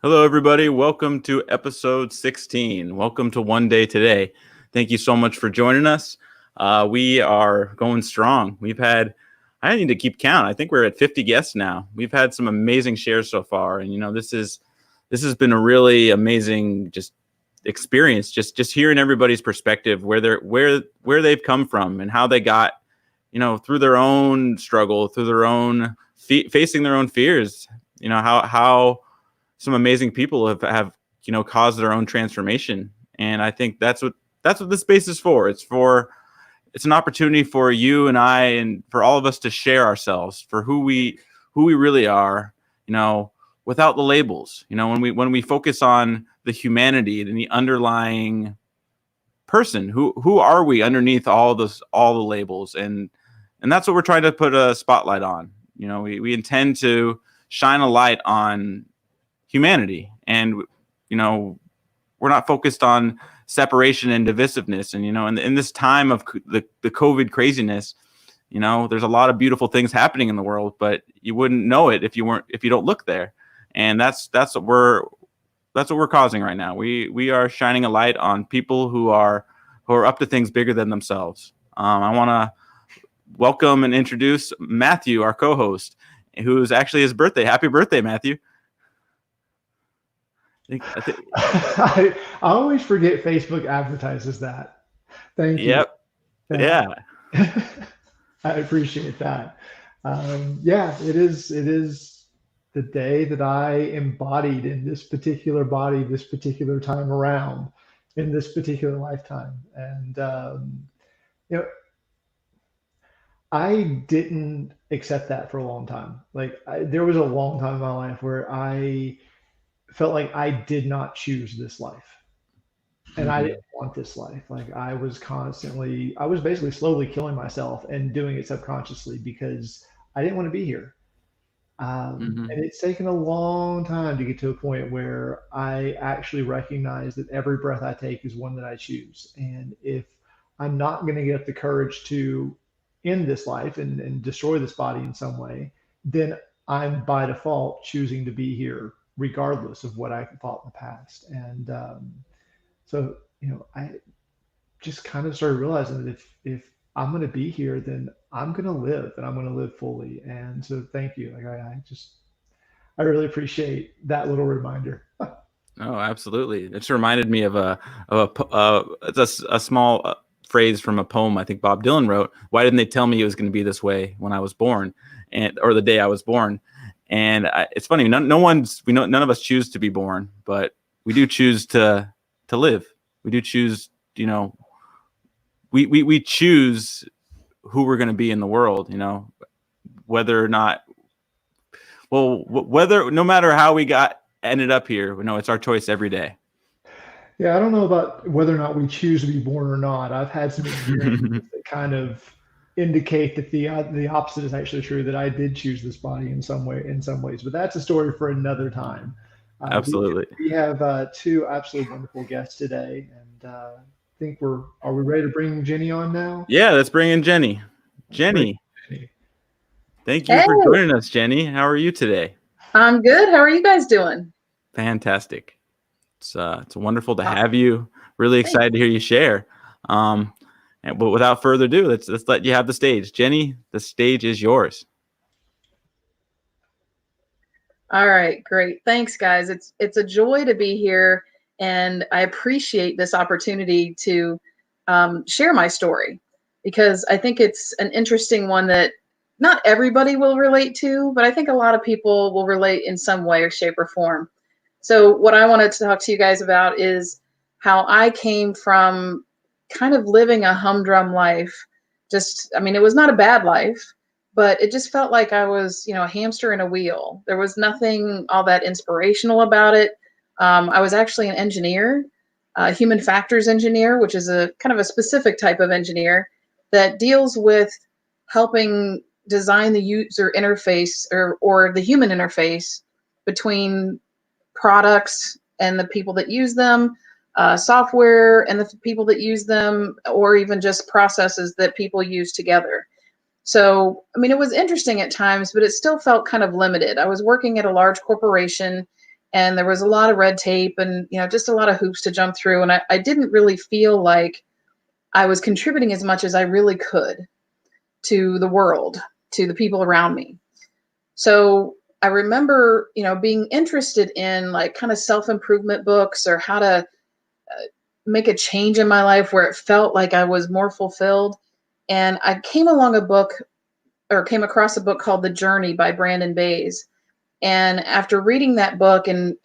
Hello, everybody. Welcome to episode 16. Welcome to One Day Today. Thank you so much for joining us. We are going strong. I need to keep count. I think we're at 50 guests now. We've had some amazing shares so far. And, this has been a really amazing just experience, just hearing everybody's perspective, where they've come from and how they got, through their own struggle, through their own facing their own fears, how some amazing people have caused their own transformation. And I think that's what this space is for. It's an opportunity for you and I and for all of us to share ourselves for who we really are, without the labels. When we focus on the humanity and the underlying person, who are we underneath all the labels, and that's what we're trying to put a spotlight on. We intend to shine a light on humanity, and we're not focused on separation and divisiveness. And in this time of the COVID craziness, there's a lot of beautiful things happening in the world, but you wouldn't know it if you don't look there. And that's what we're causing right now. We are shining a light on people who are up to things bigger than themselves. I want to welcome and introduce Matthew, our co-host, who's actually his birthday. Happy birthday, Matthew. I always forget Facebook advertises that. Thank you. Yep. Yeah. I appreciate that. It is the day that I embodied in this particular body, this particular time around, in this particular lifetime. And, I didn't accept that for a long time. There was a long time in my life where I felt like I did not choose this life, and I didn't want this life. I was basically slowly killing myself and doing it subconsciously because I didn't want to be here. And it's taken a long time to get to a point where I actually recognize that every breath I take is one that I choose. And if I'm not going to get the courage to end this life and destroy this body in some way, then I'm by default choosing to be here regardless of what I thought in the past. And I just kind of started realizing that if I'm going to be here, then I'm going to live, and I'm going to live fully. And so thank you. I really appreciate that little reminder. Oh, absolutely. It's reminded me of it's a small phrase from a poem I think Bob Dylan wrote. Why didn't they tell me it was going to be this way when I was born, or the day I was born? And it's funny. None of us choose to be born, but we do choose to live. We do choose. We choose who we're going to be in the world. Whether or not. Well, no matter how we ended up here, it's our choice every day. Yeah, I don't know about whether or not we choose to be born or not. I've had some experiences that kind of indicate that the opposite is actually true, that I did choose this body in some ways, but that's a story for another time. Absolutely. We have two absolutely wonderful guests today, and I think are we ready to bring Jenny on now? Yeah, let's bring in Jenny. Jenny. Thank you for joining us, Jenny. How are you today? I'm good. How are you guys doing? Fantastic. It's wonderful to have you. Really excited to hear you share. But without further ado, let's let you have the stage. Jenny, the stage is yours. All right, great. Thanks, guys. It's a joy to be here, and I appreciate this opportunity to share my story, because I think it's an interesting one that not everybody will relate to, but I think a lot of people will relate in some way or shape or form. So what I wanted to talk to you guys about is how I came from kind of living a humdrum life. It was not a bad life, but it just felt like I was, a hamster in a wheel. There was nothing all that inspirational about it. I was actually an engineer, a human factors engineer, which is a kind of a specific type of engineer that deals with helping design the user interface or the human interface between products and the people that use them, software and the people that use them, or even just processes that people use together. So, it was interesting at times, but it still felt kind of limited. I was working at a large corporation, and there was a lot of red tape and, just a lot of hoops to jump through. And I didn't really feel like I was contributing as much as I really could to the world, to the people around me. So I remember, being interested in like kind of self-improvement books or how to make a change in my life where it felt like I was more fulfilled. And I came across a book called The Journey by Brandon Bays. And after reading that book and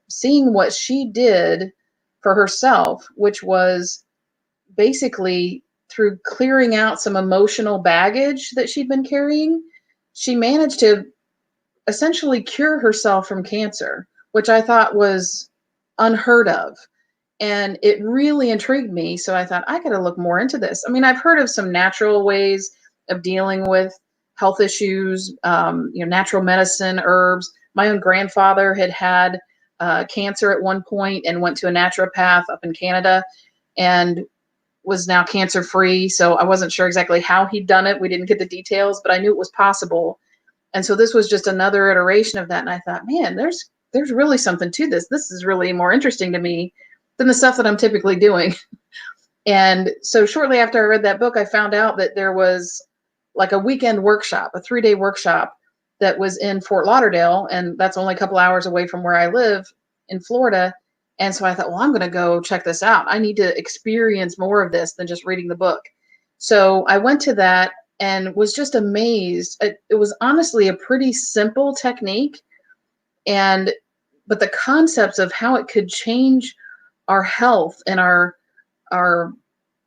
seeing what she did for herself, which was basically through clearing out some emotional baggage that she'd been carrying, she managed to essentially cure herself from cancer, which I thought was unheard of. And it really intrigued me. So I thought, I got to look more into this. I mean, I've heard of some natural ways of dealing with health issues, natural medicine, herbs. My own grandfather had cancer at one point and went to a naturopath up in Canada and was now cancer free. So I wasn't sure exactly how he'd done it. We didn't get the details, but I knew it was possible. And so this was just another iteration of that. And I thought, man, there's really something to this. This is really more interesting to me than the stuff that I'm typically doing. And so shortly after I read that book, I found out that there was like a weekend workshop, a 3-day workshop that was in Fort Lauderdale. And that's only a couple hours away from where I live in Florida. And so I thought, well, I'm going to go check this out. I need to experience more of this than just reading the book. So I went to that and was just amazed. It was honestly a pretty simple technique. But the concepts of how it could change our health and our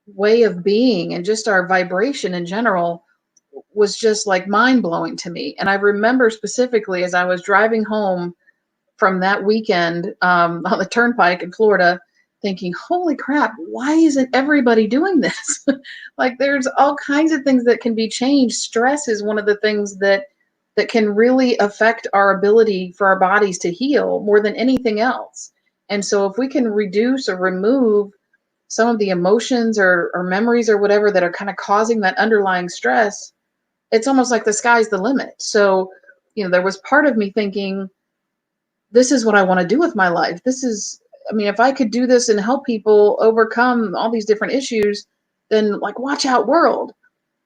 way of being and just our vibration in general was just like mind-blowing to me. And I remember specifically as I was driving home from that weekend on the turnpike in Florida, thinking, holy crap, why isn't everybody doing this? Like there's all kinds of things that can be changed. Stress is one of the things that can really affect our ability for our bodies to heal more than anything else. And so if we can reduce or remove some of the emotions or memories or whatever that are kind of causing that underlying stress, it's almost like the sky's the limit. So, there was part of me thinking, this is what I want to do with my life. If I could do this and help people overcome all these different issues, then like, watch out, world.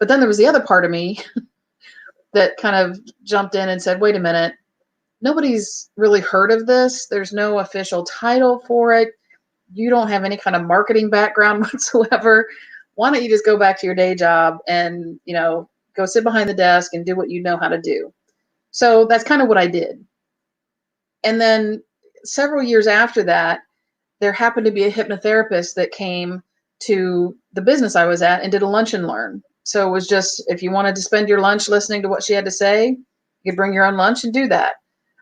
But then there was the other part of me that kind of jumped in and said, wait a minute, nobody's really heard of this. There's no official title for it. You don't have any kind of marketing background whatsoever. Why don't you just go back to your day job and, go sit behind the desk and do what you know how to do? So that's kind of what I did. And then several years after that, there happened to be a hypnotherapist that came to the business I was at and did a lunch and learn. So it was just, if you wanted to spend your lunch listening to what she had to say, you could bring your own lunch and do that.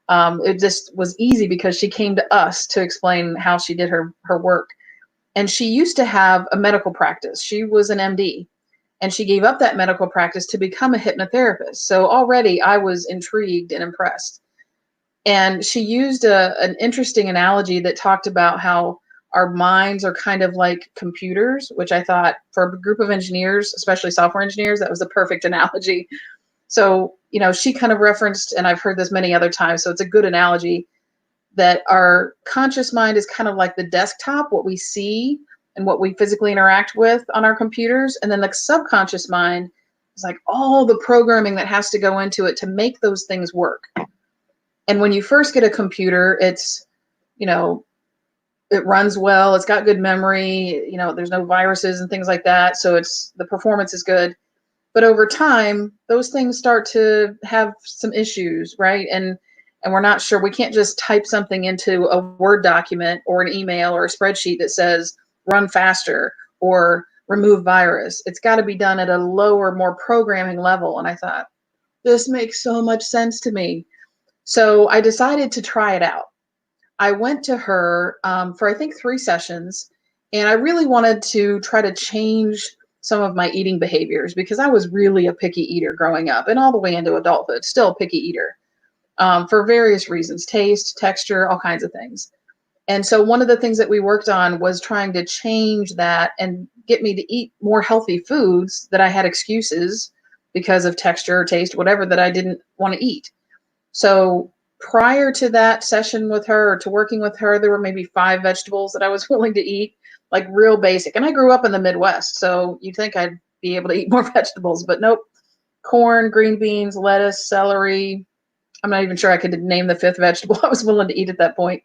It just was easy because she came to us to explain how she did her work. And she used to have a medical practice. She was an MD, and she gave up that medical practice to become a hypnotherapist. So already I was intrigued and impressed. And she used an interesting analogy that talked about how our minds are kind of like computers, which I thought for a group of engineers, especially software engineers, that was a perfect analogy. So, she kind of referenced, and I've heard this many other times, so it's a good analogy, that our conscious mind is kind of like the desktop, what we see and what we physically interact with on our computers. And then the subconscious mind is like all the programming that has to go into it to make those things work. And when you first get a computer, it's, it runs well, it's got good memory, there's no viruses and things like that. So the performance is good. But over time, those things start to have some issues, right? And we're not sure. We can't just type something into a Word document or an email or a spreadsheet that says run faster or remove virus. It's got to be done at a lower, more programming level. And I thought, this makes so much sense to me. So I decided to try it out. I went to her for, I think, 3 sessions, and I really wanted to try to change some of my eating behaviors because I was really a picky eater growing up and all the way into adulthood, still a picky eater for various reasons, taste, texture, all kinds of things. And so one of the things that we worked on was trying to change that and get me to eat more healthy foods that I had excuses because of texture or taste, whatever, that I didn't want to eat. So prior to that session with her, or to working with her, there were maybe 5 vegetables that I was willing to eat, like real basic. And I grew up in the Midwest, so you'd think I'd be able to eat more vegetables, but nope. Corn, green beans, lettuce, celery. I'm not even sure I could name the 5th vegetable I was willing to eat at that point.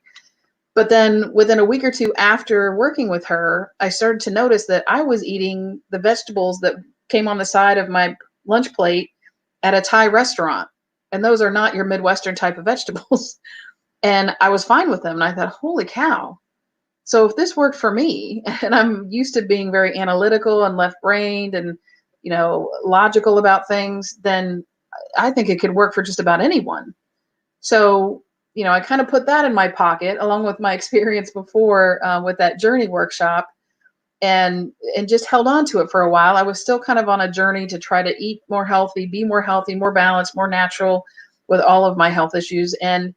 But then within a week or 2 after working with her, I started to notice that I was eating the vegetables that came on the side of my lunch plate at a Thai restaurant. And those are not your Midwestern type of vegetables. And I was fine with them. And I thought, holy cow. So if this worked for me, and I'm used to being very analytical and left brained and, logical about things, then I think it could work for just about anyone. So, I kind of put that in my pocket along with my experience before with that journey workshop, and just held on to it for a while. I was still kind of on a journey to try to eat more healthy, be more healthy, more balanced, more natural with all of my health issues. And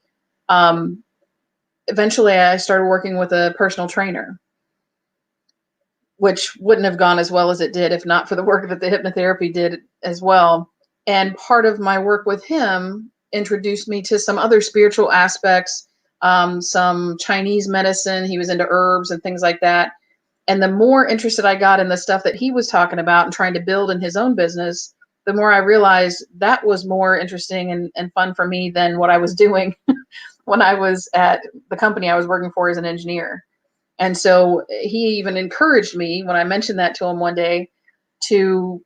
eventually I started working with a personal trainer, which wouldn't have gone as well as it did if not for the work that the hypnotherapy did as well. And part of my work with him introduced me to some other spiritual aspects, some Chinese medicine. He was into herbs and things like that. And the more interested I got in the stuff that he was talking about and trying to build in his own business, the more I realized that was more interesting and fun for me than what I was doing when I was at the company I was working for as an engineer. And so he even encouraged me when I mentioned that to him one day to,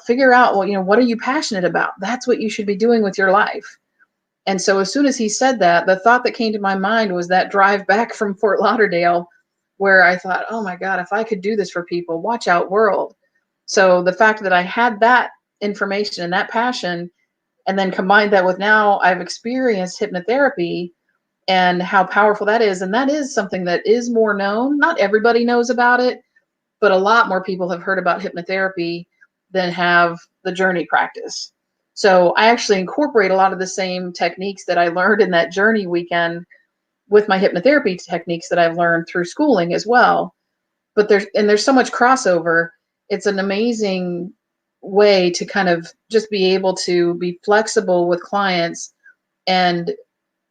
figure out, well, what are you passionate about? That's what you should be doing with your life. And so as soon as he said that, the thought that came to my mind was that drive back from Fort Lauderdale, where I thought, oh my God, if I could do this for people, watch out world. So the fact that I had that information and that passion, and then combined that with now I've experienced hypnotherapy and how powerful that is. And that is something that is more known. Not everybody knows about it, but a lot more people have heard about hypnotherapy than have the journey practice. So I actually incorporate a lot of the same techniques that I learned in that journey weekend with my hypnotherapy techniques that I've learned through schooling as well. But there's so much crossover. It's an amazing way to kind of just be able to be flexible with clients and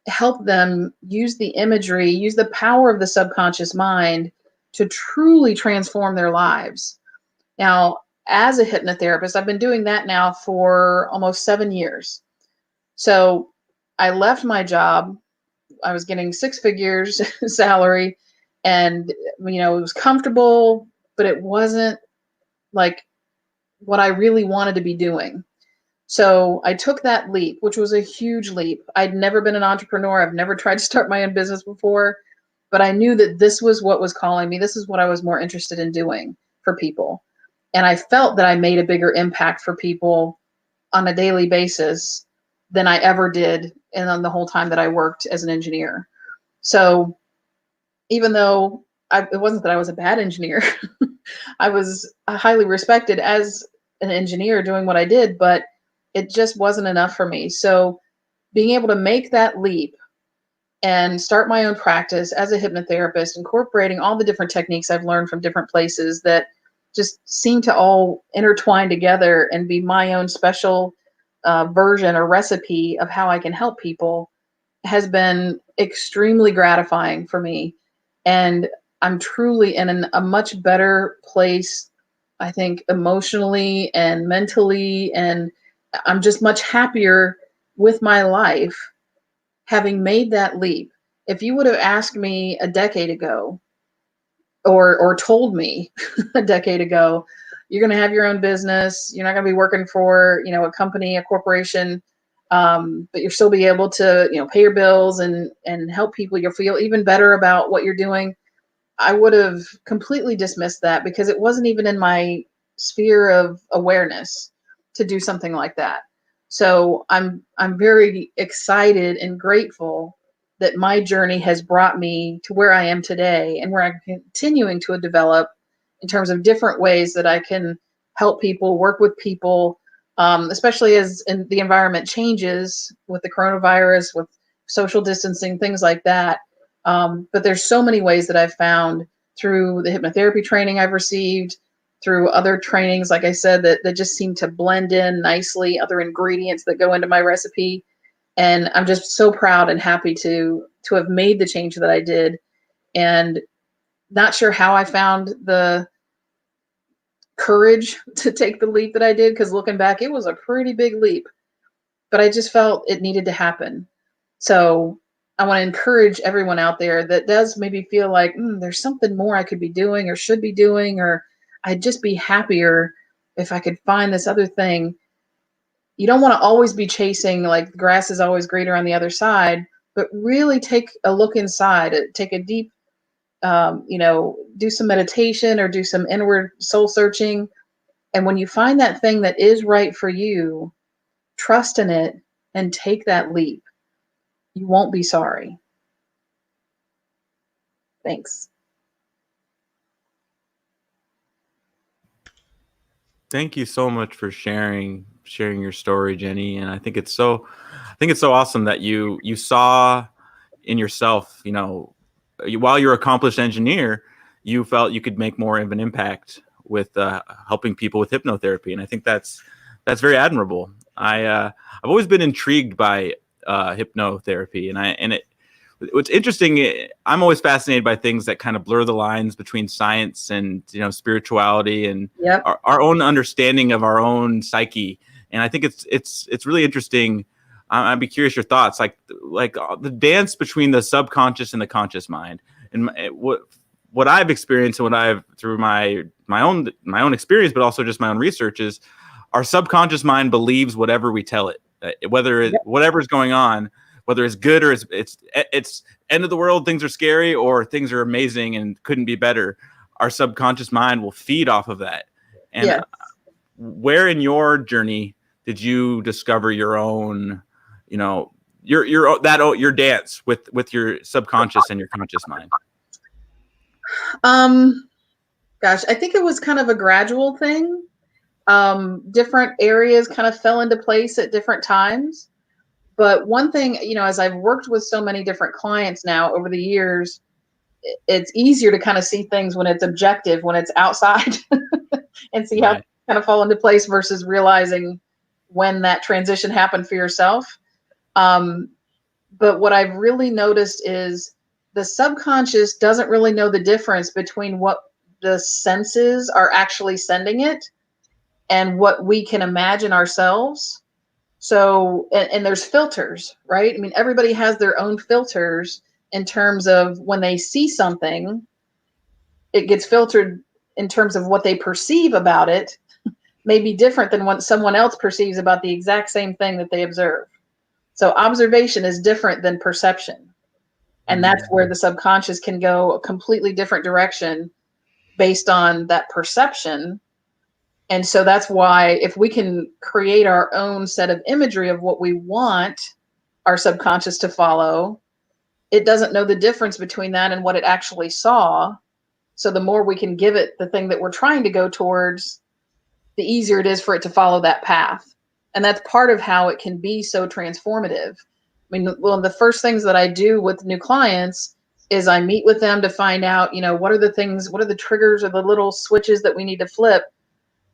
help them use the imagery, use the power of the subconscious mind to truly transform their lives. Now, as a hypnotherapist, I've been doing that now for almost 7 years. So I left my job. I was getting 6 figures salary, and it was comfortable, but it wasn't like what I really wanted to be doing. So I took that leap, which was a huge leap. I'd never been an entrepreneur. I've never tried to start my own business before, but I knew that this was what was calling me. This is what I was more interested in doing for people. And I felt that I made a bigger impact for people on a daily basis than I ever did in the whole time that I worked as an engineer. So even though it wasn't that I was a bad engineer, I was highly respected as an engineer doing what I did, but it just wasn't enough for me. So being able to make that leap and start my own practice as a hypnotherapist, incorporating all the different techniques I've learned from different places that just seem to all intertwine together and be my own special version or recipe of how I can help people has been extremely gratifying for me. And I'm truly in a much better place, I think, emotionally and mentally, and I'm just much happier with my life having made that leap. If you would have asked me a decade ago or told me a decade ago, you're going to have your own business, you're not going to be working for, a company, a corporation, but you'll still be able to, pay your bills and help people, you'll feel even better about what you're doing, I would have completely dismissed that because it wasn't even in my sphere of awareness to do something like that. So I'm very excited and grateful that my journey has brought me to where I am today and where I'm continuing to develop in terms of different ways that I can help people, work with people, especially as the environment changes with the coronavirus, with social distancing, things like that. But there's so many ways that I've found through the hypnotherapy training I've received, through other trainings, like I said, that just seem to blend in nicely, other ingredients that go into my recipe. And I'm just so proud and happy to have made the change that I did. And not sure how I found the courage to take the leap that I did, because looking back, it was a pretty big leap, but I just felt it needed to happen. So I want to encourage everyone out there that does maybe feel like there's something more I could be doing or should be doing, or I'd just be happier if I could find this other thing. You don't want to always be chasing like the grass is always greener on the other side, but really take a look inside, take a deep, do some meditation or do some inward soul searching. And when you find that thing that is right for you, trust in it and take that leap. You won't be sorry. Thanks. Thank you so much for sharing your story, Jenny. And I think it's so awesome that you saw in yourself, while you're an accomplished engineer, you felt you could make more of an impact with helping people with hypnotherapy. And I think that's very admirable. I've always been intrigued by hypnotherapy, and what's interesting, I'm always fascinated by things that kind of blur the lines between science and spirituality and Yep. our own understanding of our own psyche. And I think it's really interesting. I'd be curious your thoughts, like the dance between the subconscious and the conscious mind, and what I've experienced and what I've through my own experience, but also just my own research, is our subconscious mind believes whatever we tell it, whatever's going on, whether it's good or it's end of the world, things are scary, or things are amazing and couldn't be better. Our subconscious mind will feed off of that. And Yes. Where in your journey did you discover your own, your dance with your subconscious and your conscious mind? Gosh, I think it was kind of a gradual thing. Different areas kind of fell into place at different times. But one thing, as I've worked with so many different clients now over the years, it's easier to kind of see things when it's objective, when it's outside and see how Right. kind of fall into place versus realizing when that transition happened for yourself. But what I've really noticed is the subconscious doesn't really know the difference between what the senses are actually sending it and what we can imagine ourselves. So, and there's filters, right? I mean, everybody has their own filters in terms of when they see something, it gets filtered in terms of what they perceive about it, may be different than what someone else perceives about the exact same thing that they observe. So observation is different than perception. And that's where the subconscious can go a completely different direction based on that perception. And so that's why if we can create our own set of imagery of what we want our subconscious to follow, it doesn't know the difference between that and what it actually saw. So the more we can give it the thing that we're trying to go towards, the easier it is for it to follow that path. And that's part of how it can be so transformative. I mean, one of the first things that I do with new clients is I meet with them to find out, what are the triggers or the little switches that we need to flip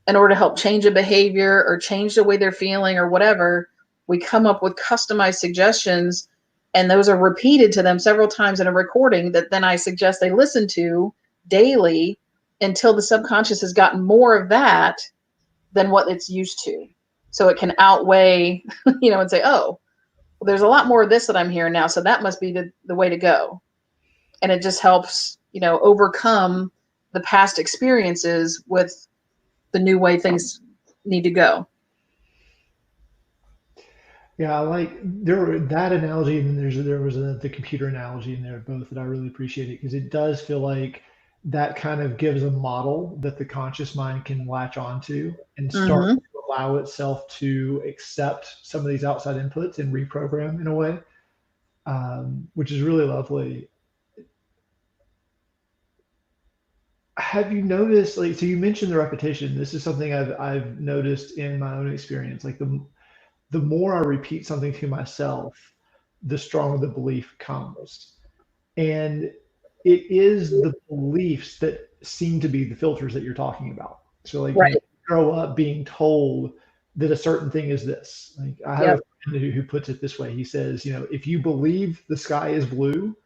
in order to help change a behavior or change the way they're feeling or whatever. We come up with customized suggestions, and those are repeated to them several times in a recording that then I suggest they listen to daily until the subconscious has gotten more of that than what it's used to. So it can outweigh, and say, oh, well, there's a lot more of this that I'm hearing now. So that must be the way to go. And it just helps, overcome the past experiences with the new way things need to go. Yeah, I like that analogy, and then there was the computer analogy in there, both that I really appreciated, because it does feel like that kind of gives a model that the conscious mind can latch onto and start to allow itself to accept some of these outside inputs and reprogram in a way, which is really lovely. Have you noticed, like, so you mentioned the repetition. This is something I've noticed in my own experience. Like the more I repeat something to myself, the stronger the belief comes. And it is the beliefs that seem to be the filters that you're talking about. So like Right. you grow up being told that a certain thing is this. Like I have Yep. a friend who puts it this way. He says, if you believe the sky is blue,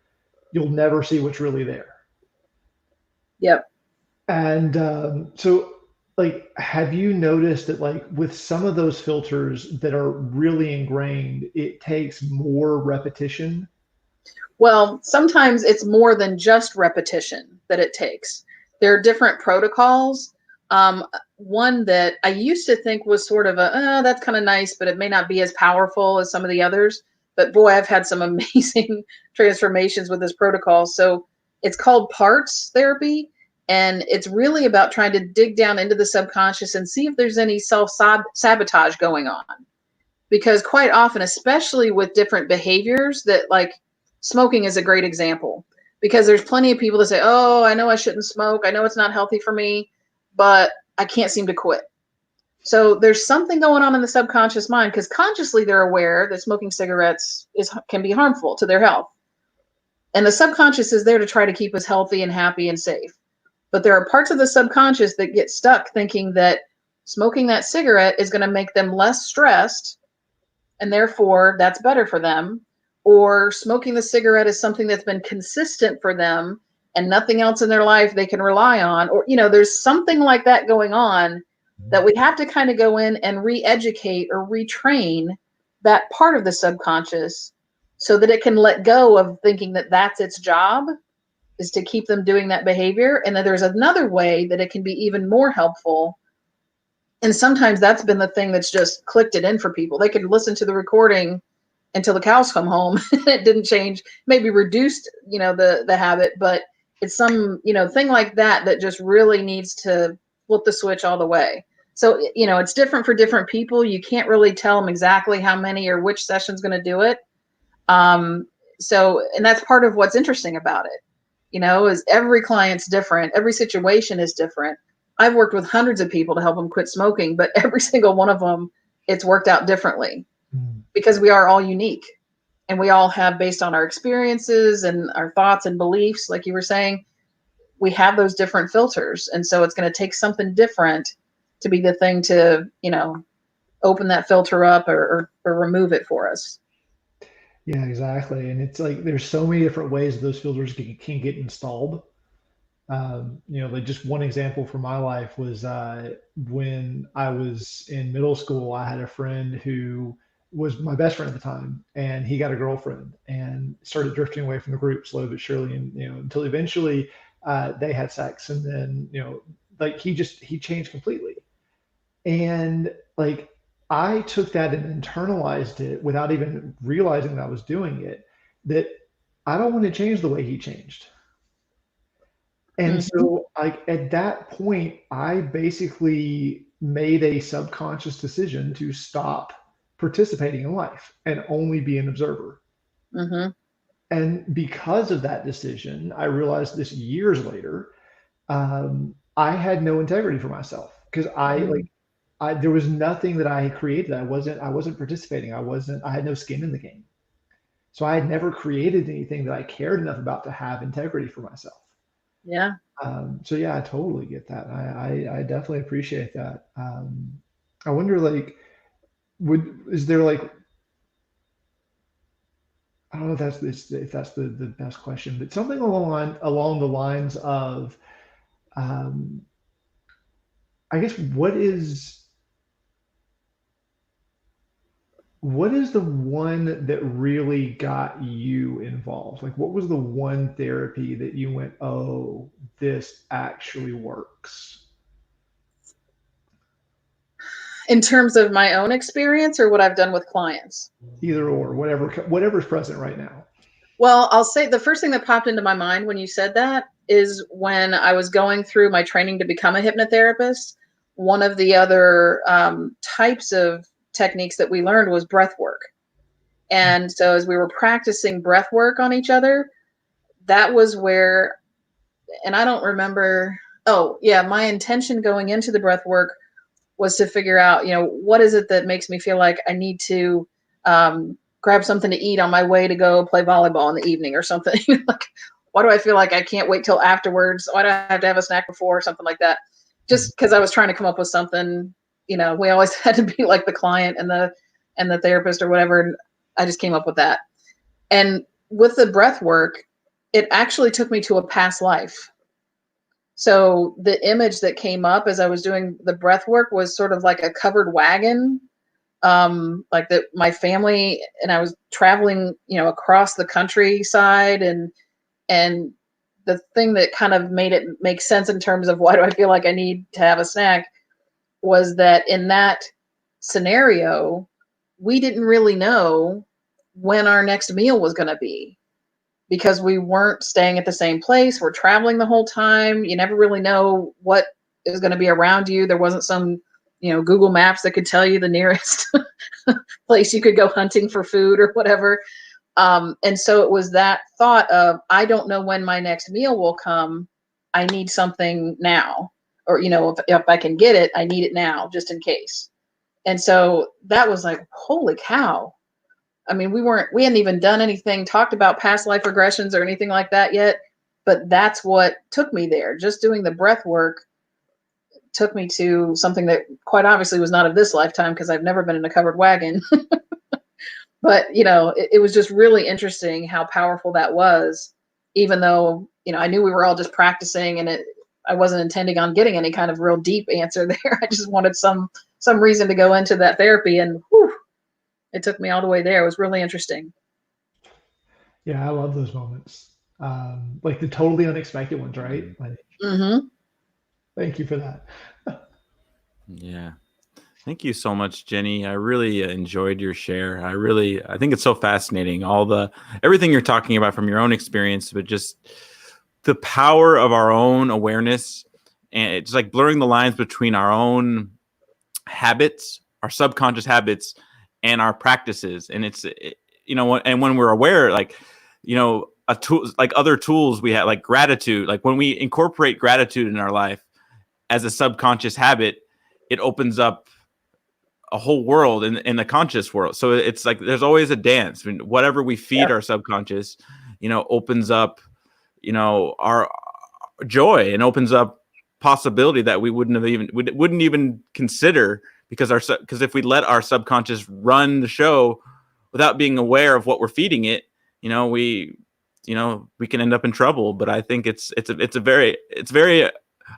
you'll never see what's really there. Yep. And so, like, have you noticed that, like, with some of those filters that are really ingrained, it takes more repetition? Well, sometimes it's more than just repetition that it takes. There are different protocols. One that I used to think was sort of that's kind of nice, but it may not be as powerful as some of the others. But boy, I've had some amazing transformations with this protocol. So it's called parts therapy. And it's really about trying to dig down into the subconscious and see if there's any self-sabotage going on. Because quite often, especially with different behaviors, that like smoking is a great example, because there's plenty of people that say, oh, I know I shouldn't smoke. I know it's not healthy for me, but I can't seem to quit. So there's something going on in the subconscious mind, because consciously they're aware that smoking cigarettes can be harmful to their health. And the subconscious is there to try to keep us healthy and happy and safe. But there are parts of the subconscious that get stuck thinking that smoking that cigarette is going to make them less stressed, and therefore that's better for them. Or smoking the cigarette is something that's been consistent for them and nothing else in their life they can rely on. Or, there's something like that going on that we have to kind of go in and re-educate or retrain that part of the subconscious so that it can let go of thinking that that's its job, is to keep them doing that behavior. And that there's another way that it can be even more helpful. And sometimes that's been the thing that's just clicked it in for people. They could listen to the recording until the cows come home. It didn't change, maybe reduced, the habit, but it's some, thing like that just really needs to flip the switch all the way. So, it's different for different people. You can't really tell them exactly how many or which session's going to do it. And that's part of what's interesting about it, is every client's different. Every situation is different. I've worked with hundreds of people to help them quit smoking, but every single one of them, it's worked out differently, because we are all unique, and we all have, based on our experiences and our thoughts and beliefs, like you were saying, we have those different filters. And so it's going to take something different to be the thing to, open that filter up or remove it for us. Yeah, exactly. And it's like there's so many different ways those filters can get installed. Like just one example from my life was when I was in middle school, I had a friend who was my best friend at the time, and he got a girlfriend and started drifting away from the group slowly but surely, and until eventually they had sex, and then like he changed completely, and like I took that and internalized it without even realizing that I was doing it, that I don't want to change the way he changed. And so, like at that point, I basically made a subconscious decision to stop participating in life and only be an observer. Mm-hmm. And because of that decision, I realized this years later, I had no integrity for myself, because there was nothing that I had created. I wasn't participating. I had no skin in the game. So I had never created anything that I cared enough about to have integrity for myself. Yeah. So yeah, I totally get that. I definitely appreciate that. I wonder, like, is there like, I don't know if that's the best question, but something along the lines of, I guess, what is the one that really got you involved? Like, what was the one therapy that you went, oh, this actually works? In terms of my own experience or what I've done with clients? Either or, whatever's present right now. Well, I'll say the first thing that popped into my mind when you said that is when I was going through my training to become a hypnotherapist. One of the other types of techniques that we learned was breath work. And so as we were practicing breath work on each other, that was where, and I don't remember, oh yeah, my intention going into the breath work was to figure out, what is it that makes me feel like I need to grab something to eat on my way to go play volleyball in the evening or something. Like, why do I feel like I can't wait till afterwards? Why do I have to have a snack before or something like that? Just because I was trying to come up with something, we always had to be like the client and the therapist or whatever. And I just came up with that. And with the breath work, it actually took me to a past life. So the image that came up as I was doing the breath work was sort of like a covered wagon, like that my family and I was traveling, across the countryside, and the thing that kind of made it make sense in terms of why do I feel like I need to have a snack was that in that scenario, we didn't really know when our next meal was going to be, because we weren't staying at the same place. We're traveling the whole time. You never really know what is going to be around you. There wasn't some, Google Maps that could tell you the nearest place you could go hunting for food or whatever. And so it was that thought of, I don't know when my next meal will come. I need something now. Or, if I can get it, I need it now, just in case. And so that was like, holy cow. I mean, we hadn't even done anything, talked about past life regressions or anything like that yet, but that's what took me there. Just doing the breath work took me to something that quite obviously was not of this lifetime, because I've never been in a covered wagon. But, it was just really interesting how powerful that was, even though, I knew we were all just practicing, and I wasn't intending on getting any kind of real deep answer there. I just wanted some reason to go into that therapy, and whew, it took me all the way there. It was really interesting. Yeah, I love those moments. Like the totally unexpected ones, right? Like, thank you for that. Yeah. Thank you so much, Jenny. I really enjoyed your share. I think it's so fascinating. Everything you're talking about from your own experience, but just the power of our own awareness, and it's like blurring the lines between our own habits, our subconscious habits, and our practices. And and when we're aware, like, a tool, like other tools we have, like gratitude, like when we incorporate gratitude in our life as a subconscious habit, it opens up a whole world in the conscious world. So it's like there's always a dance. I mean, whatever we feed our subconscious, opens up, our joy, and opens up possibility that we wouldn't even consider, because if we let our subconscious run the show without being aware of what we're feeding it, we can end up in trouble. But I think it's very,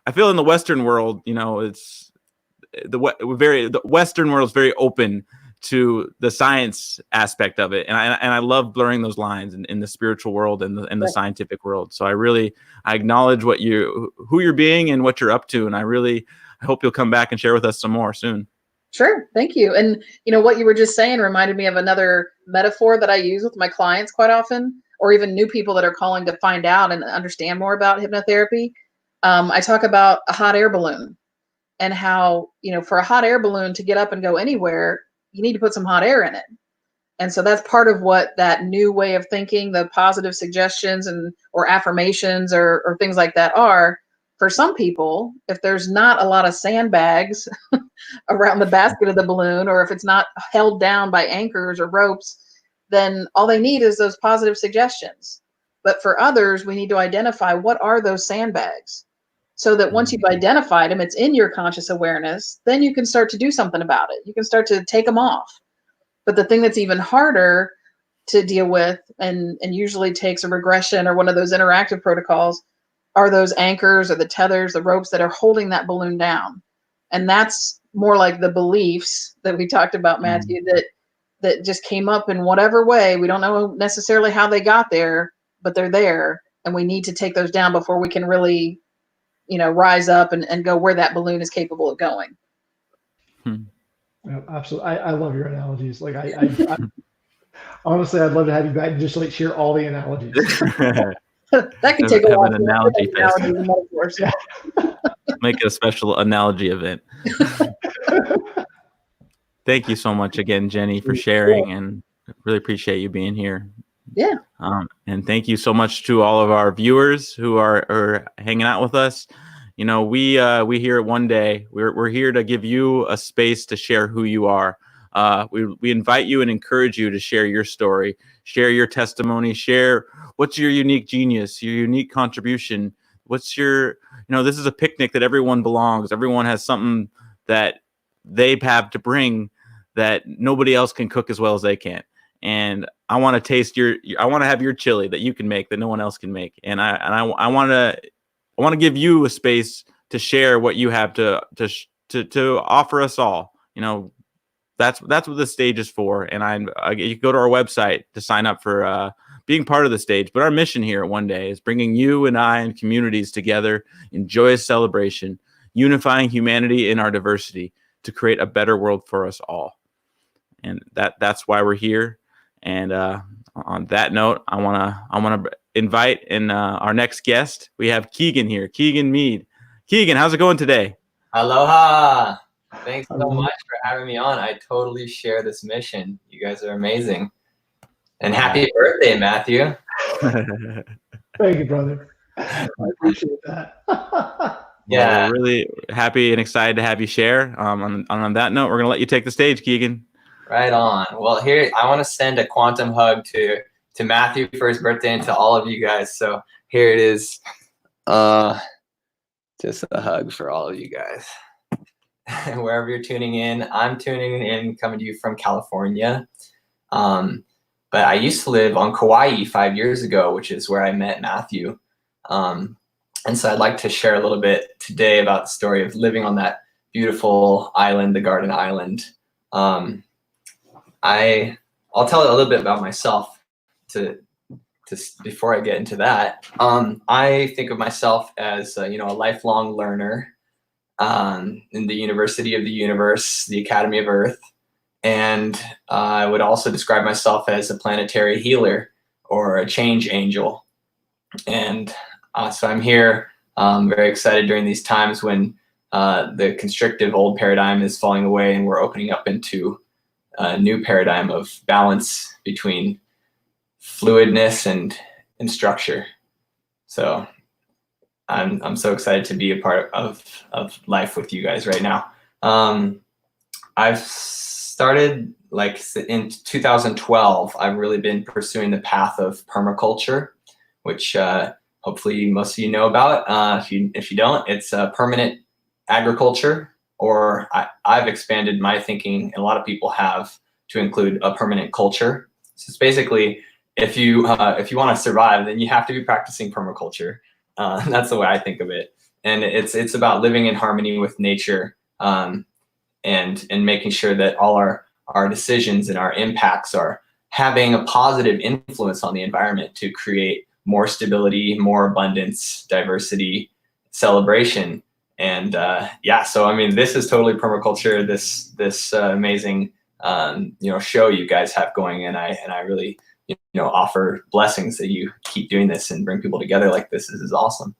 I feel in the Western world, it's the Western world is very open to the science aspect of it, and I love blurring those lines in the spiritual world and the scientific world. So I acknowledge who you're being and what you're up to, and I hope you'll come back and share with us some more soon. Sure, thank you. And what you were just saying reminded me of another metaphor that I use with my clients quite often, or even new people that are calling to find out and understand more about hypnotherapy. I talk about a hot air balloon. And how, for a hot air balloon to get up and go anywhere, you need to put some hot air in it. And so that's part of what that new way of thinking, the positive suggestions or affirmations or things like that are. For some people, if there's not a lot of sandbags around the basket of the balloon, or if it's not held down by anchors or ropes, then all they need is those positive suggestions. But for others, we need to identify what are those sandbags. So that once you've identified them, it's in your conscious awareness, then you can start to do something about it. You can start to take them off. But the thing that's even harder to deal with, and usually takes a regression or one of those interactive protocols, are those anchors or the tethers, the ropes that are holding that balloon down. And that's more like the beliefs that we talked about, Matthew, that just came up in whatever way. We don't know necessarily how they got there, but they're there. And we need to take those down before we can really rise up and go where that balloon is capable of going. Yeah, absolutely. I love your analogies. Like I honestly, I'd love to have you back and just like share all the analogies. That could take a while. An analogy fest. Yeah. Make it a special analogy event. Thank you so much again, Jenny, for sharing, and really appreciate you being here. Yeah. And thank you so much to all of our viewers who are hanging out with us. We here at One Day, we're here to give you a space to share who you are. We invite you and encourage you to share your story, share your testimony, share what's your unique genius, your unique contribution. What's your, this is a picnic that everyone belongs. Everyone has something that they have to bring that nobody else can cook as well as they can. And I want to taste I want to have your chili that you can make that no one else can make. And I want to give you a space to share what you have to offer us all. That's what the stage is for. And you can go to our website to sign up for being part of the stage. But our mission here at One Day is bringing you and I and communities together in joyous celebration, unifying humanity in our diversity to create a better world for us all. And that's why we're here. And on that note, I wanna invite in our next guest. We have Keegan here, Keegan Meade. Keegan, how's it going today? Aloha. Thanks so much for having me on. I totally share this mission. You guys are amazing. And happy birthday, Matthew. Thank you, brother. I appreciate that. Yeah. Well, we're really happy and excited to have you share. On that note, we're going to let you take the stage, Keegan. Right on. Well, here, I want to send a quantum hug to Matthew for his birthday and to all of you guys. So here it is. Just a hug for all of you guys. Wherever you're tuning in, I'm tuning in, coming to you from California. But I used to live on Kauai 5 years ago, which is where I met Matthew. And so I'd like to share a little bit today about the story of living on that beautiful island, the Garden Island. I'll tell a little bit about myself before I get into that. I think of myself as a lifelong learner in the University of the Universe, the Academy of Earth. And I would also describe myself as a planetary healer or a change angel. And so I'm here very excited during these times when the constrictive old paradigm is falling away and we're opening up into a new paradigm of balance between fluidness and structure. So I'm so excited to be a part of life with you guys right now. I've started in 2012. I've really been pursuing the path of permaculture, which hopefully most of you know about. If you don't, it's permanent agriculture, or I've expanded my thinking, and a lot of people have, to include a permanent culture. So it's basically, if you want to survive, then you have to be practicing permaculture. That's the way I think of it. And it's about living in harmony with nature, and making sure that all our decisions and our impacts are having a positive influence on the environment to create more stability, more abundance, diversity, celebration. And so I mean, this is totally permaculture, this amazing show you guys have going, and I really offer blessings that you keep doing this and bring people together like this. This is awesome.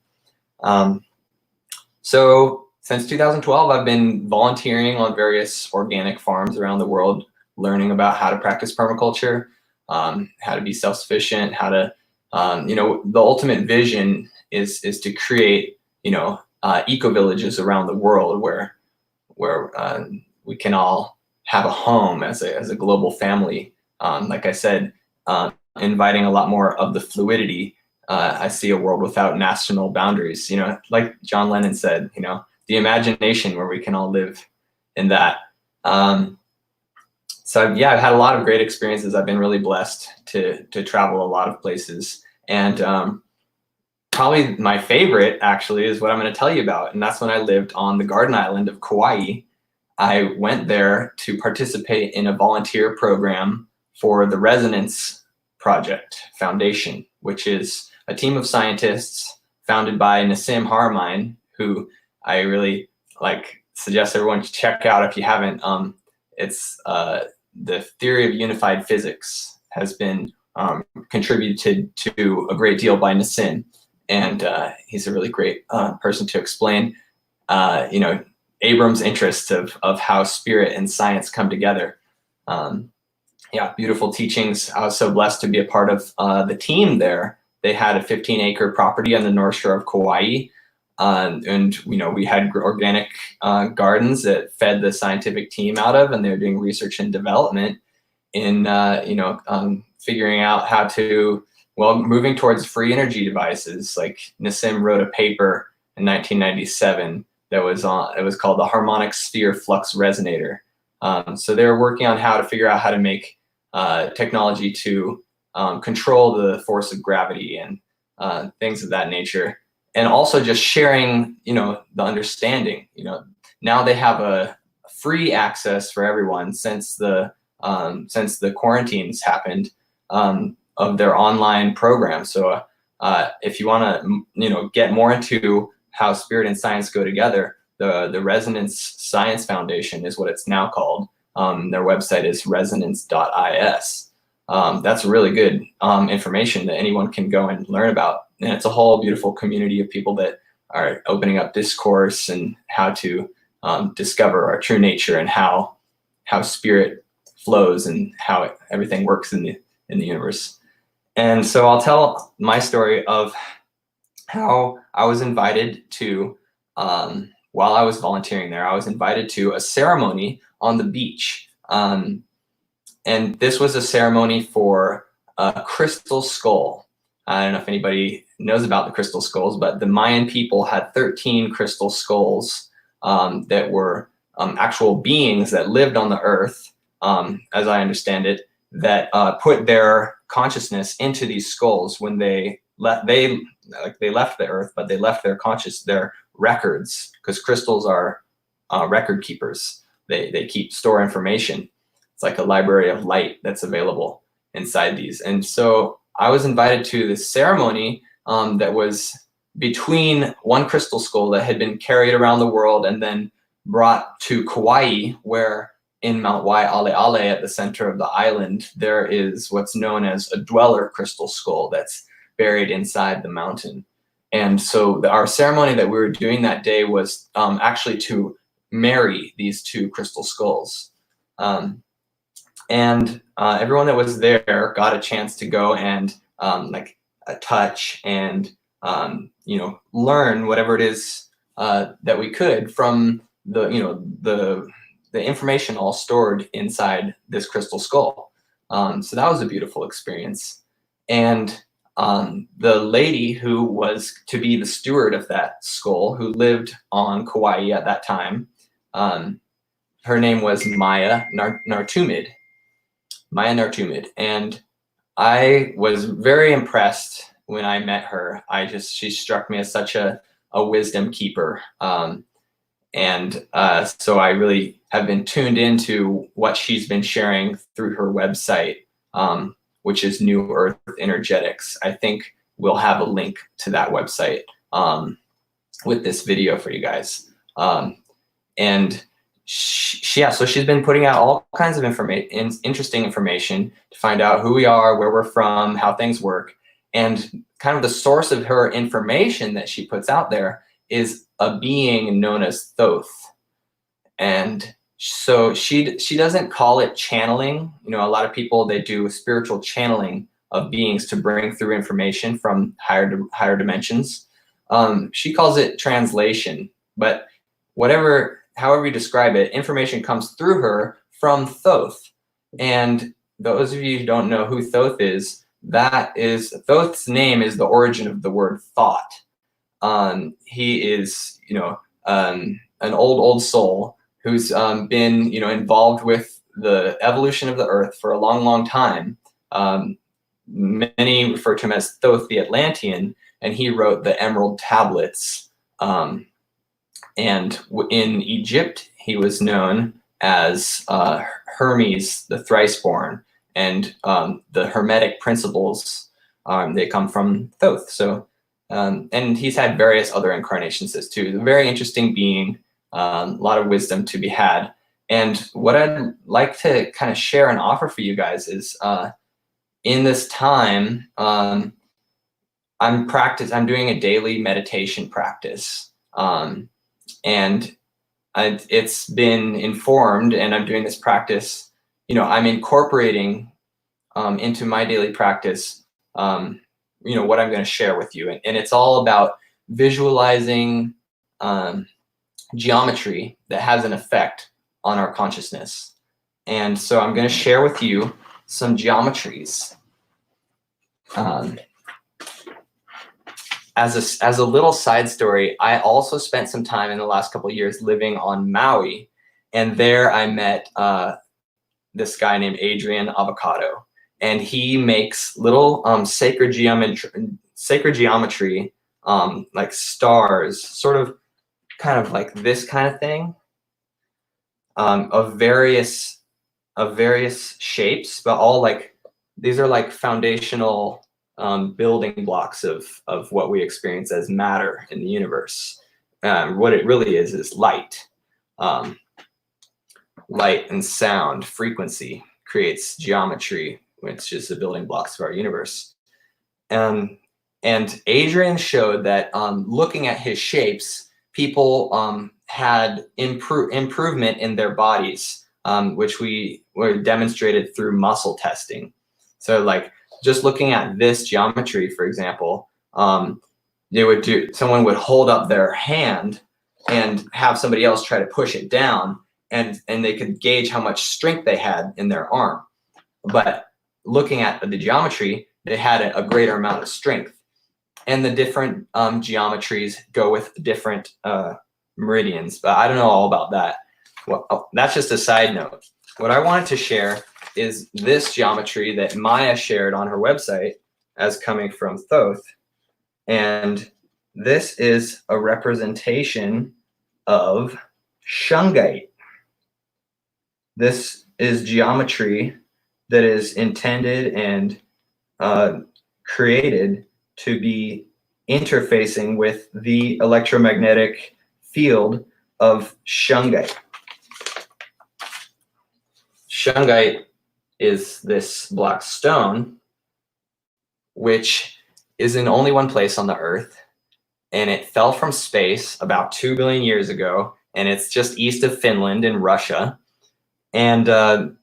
So since 2012, I've been volunteering on various organic farms around the world, learning about how to practice permaculture, how to be self-sufficient, how to, the ultimate vision is to create, eco-villages around the world where we can all have a home as a global family. Like I said, inviting a lot more of the fluidity. I see a world without national boundaries, like John Lennon said, the imagination where we can all live in that. So I've had a lot of great experiences. I've been really blessed to travel a lot of places. And probably my favorite actually is what I'm going to tell you about. And that's when I lived on the Garden Island of Kauai. I went there to participate in a volunteer program for the Resonance Project Foundation, which is a team of scientists founded by Nassim Haramein, who I really suggest everyone check out if you haven't. It's the theory of unified physics has been contributed to a great deal by Nassim, and he's a really great person to explain, Abram's interests of how spirit and science come together. Beautiful teachings. I was so blessed to be a part of the team there. They had a 15-acre property on the North Shore of Kauai. And we had organic gardens that fed the scientific team out of, and they were doing research and development in figuring out how to, moving towards free energy devices. Like Nassim wrote a paper in 1997 that was on. It was called the harmonic sphere flux resonator. So they were working on how to figure out how to make technology to control the force of gravity and things of that nature, and also just sharing, the understanding. Now they have a free access for everyone since the quarantines happened, of their online program. So if you want to, get more into how spirit and science go together, the Resonance Science Foundation is what it's now called. Their website is resonance.is. That's really good information that anyone can go and learn about. And it's a whole beautiful community of people that are opening up discourse and how to discover our true nature and how spirit flows and how everything works in the universe. And so I'll tell my story of how I was invited to, while I was volunteering there, I was invited to a ceremony on the beach. And this was a ceremony for a crystal skull. I don't know if anybody knows about the crystal skulls, but the Mayan people had 13 crystal skulls that were actual beings that lived on the earth, as I understand it, that put their consciousness into these skulls when they left the earth, but they left their records, because crystals are record keepers. They store information. It's like a library of light that's available inside these. And so I was invited to this ceremony that was between one crystal skull that had been carried around the world and then brought to Kauai, where in Mount Waialeale at the center of the island, there is what's known as a dweller crystal skull that's buried inside the mountain. And so our ceremony that we were doing that day was actually to marry these two crystal skulls. And everyone that was there got a chance to go and touch and learn whatever it is that we could from the information all stored inside this crystal skull. So that was a beautiful experience. And the lady who was to be the steward of that skull, who lived on Kauai at that time, her name was Maya Nartumid. And I was very impressed when I met her. She struck me as such a wisdom keeper. So I really have been tuned into what she's been sharing through her website, which is New Earth Energetics. I think we'll have a link to that website with this video for you guys. So she's been putting out all kinds of interesting information to find out who we are, where we're from, how things work. And kind of the source of her information that she puts out there is a being known as Thoth. And so she doesn't call it channeling. A lot of people, they do spiritual channeling of beings to bring through information from higher dimensions. She calls it translation, but however you describe it, information comes through her from Thoth. And those of you who don't know who Thoth is, Thoth's name is the origin of the word thought. He is, an old soul who's been, involved with the evolution of the earth for a long, long time. Many refer to him as Thoth the Atlantean, and he wrote the Emerald Tablets. And in Egypt, he was known as Hermes the Thriceborn, and the Hermetic principles, they come from Thoth. So, and he's had various other incarnations as too. A very interesting being, a lot of wisdom to be had. And what I'd like to kind of share and offer for you guys is, in this time, I'm doing a daily meditation practice. And it's been informed, and I'm doing this practice, I'm incorporating into my daily practice, what I'm going to share with you. And it's all about visualizing geometry that has an effect on our consciousness. And so I'm going to share with you some geometries. as a little side story, I also spent some time in the last couple of years living on Maui, and there I met this guy named Adrian Avocado, and he makes little sacred geometry, like stars, sort of kind of like this kind of thing, of various shapes, but all like, these are like foundational building blocks of what we experience as matter in the universe. What it really is light. Light and sound, frequency creates geometry, which is the building blocks of our universe. And Adrian showed that looking at his shapes, people had improvement in their bodies, which were demonstrated through muscle testing. So like just looking at this geometry, for example, someone would hold up their hand and have somebody else try to push it down, and they could gauge how much strength they had in their arm. But looking at the geometry, they had a greater amount of strength. And the different geometries go with different meridians, but I don't know all about that. Well, that's just a side note. What I wanted to share is this geometry that Maya shared on her website as coming from Thoth. And this is a representation of shungite. This is geometry that is intended and created to be interfacing with the electromagnetic field of shungite. Shungite is this black stone, which is in only one place on the earth, and it fell from space about 2 billion years ago, and it's just east of Finland in Russia. And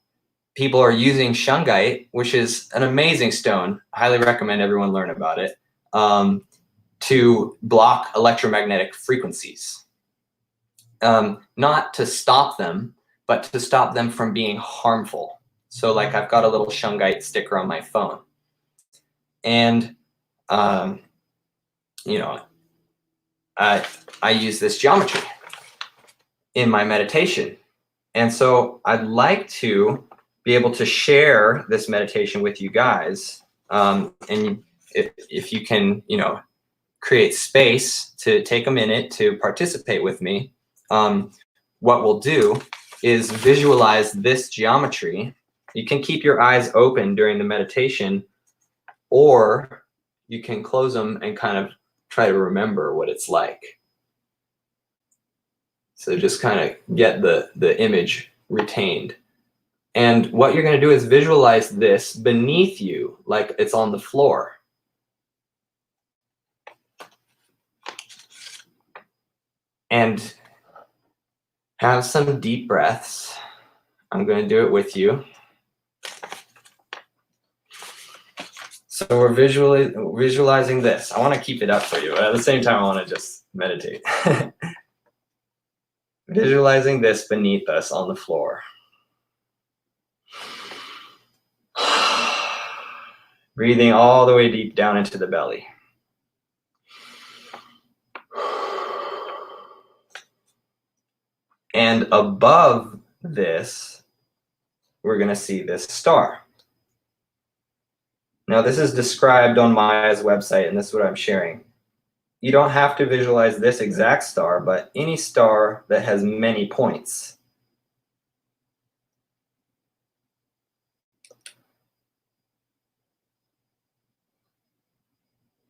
people are using shungite, which is an amazing stone. I highly recommend everyone learn about it, to block electromagnetic frequencies. Not to stop them, but to stop them from being harmful. So like I've got a little shungite sticker on my phone. And, you know, I use this geometry in my meditation. And so I'd like to be able to share this meditation with you guys. And if you can, you know, create space to take a minute to participate with me, what we'll do is visualize this geometry. You can keep your eyes open during the meditation, or you can close them and kind of try to remember what it's like. So just kind of get the image retained. And what you're going to do is visualize this beneath you, like it's on the floor. And have some deep breaths. I'm going to do it with you. So we're visualizing this. I want to keep it up for you, but at the same time, I want to just meditate. Visualizing this beneath us on the floor. Breathing all the way deep down into the belly. And above this, we're going to see this star. Now, this is described on Maya's website, and this is what I'm sharing. You don't have to visualize this exact star, but any star that has many points.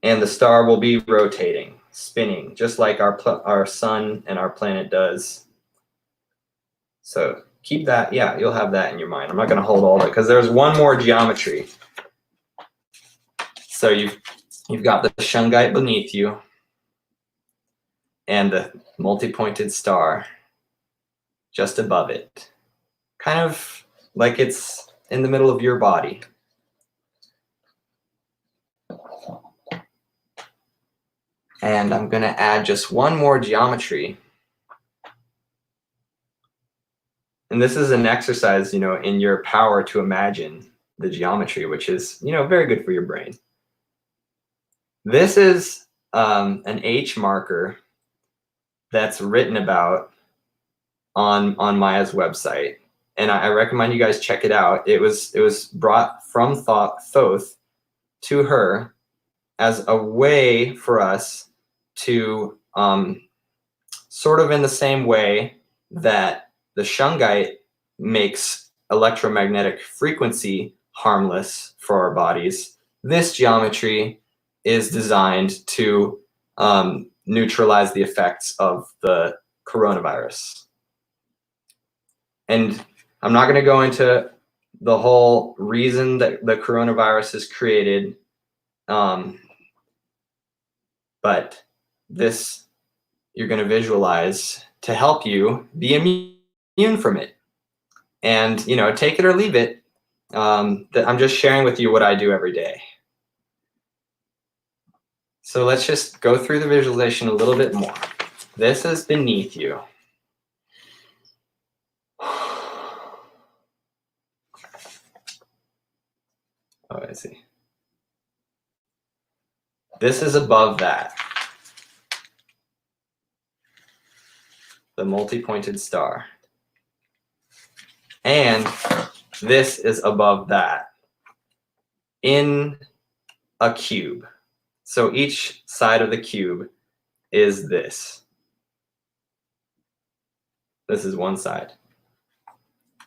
And the star will be rotating, spinning, just like our sun and our planet does. So keep that, yeah, you'll have that in your mind. I'm not going to hold all of it because there's one more geometry. So you've got the shungite beneath you and the multi-pointed star just above it, kind of like it's in the middle of your body. And I'm going to add just one more geometry. And this is an exercise, you know, in your power to imagine the geometry, which is, you know, very good for your brain. This is an H marker that's written about on Maya's website, and I recommend you guys check it out. It was brought from Thoth to her as a way for us to sort of in the same way that the shungite makes electromagnetic frequency harmless for our bodies. This geometry is designed to neutralize the effects of the coronavirus. And I'm not going to go into the whole reason that the coronavirus is created, but this you're going to visualize to help you be immune from it. And, you know, take it or leave it. I'm just sharing with you what I do every day. So let's just go through the visualization a little bit more. This is beneath you. Oh, I see. This is above that. The multi-pointed star. And this is above that in a cube. So each side of the cube is this. This is one side.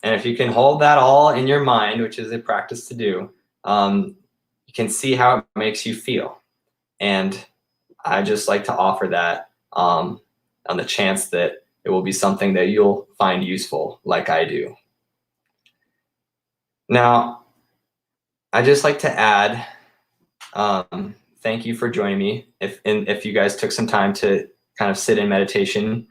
And if you can hold that all in your mind, which is a practice to do, you can see how it makes you feel. And I just like to offer that on the chance that it will be something that you'll find useful, like I do. Now, I just like to add, thank you for joining me. If you guys took some time to kind of sit in meditation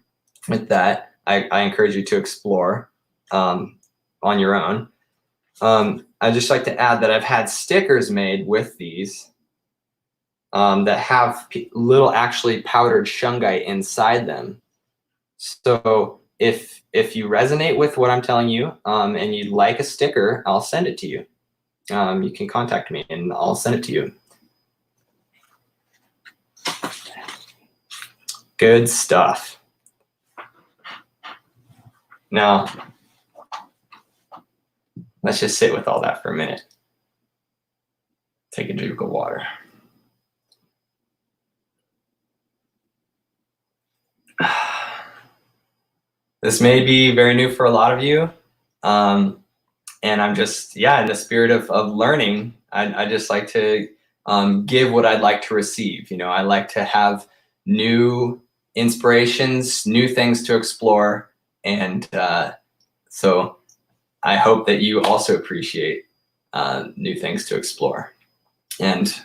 with that, I encourage you to explore on your own. I just like to add that I've had stickers made with these that have little actually powdered shungite inside them. So if you resonate with what I'm telling you and you'd like a sticker, I'll send it to you. You can contact me and I'll send it to you. Good stuff. Now, let's just sit with all that for a minute. Take a drink of water. This may be very new for a lot of you. And I'm just, in the spirit of learning, I just like to give what I'd like to receive. You know, I like to have new inspirations, new things to explore. And so I hope that you also appreciate new things to explore. And,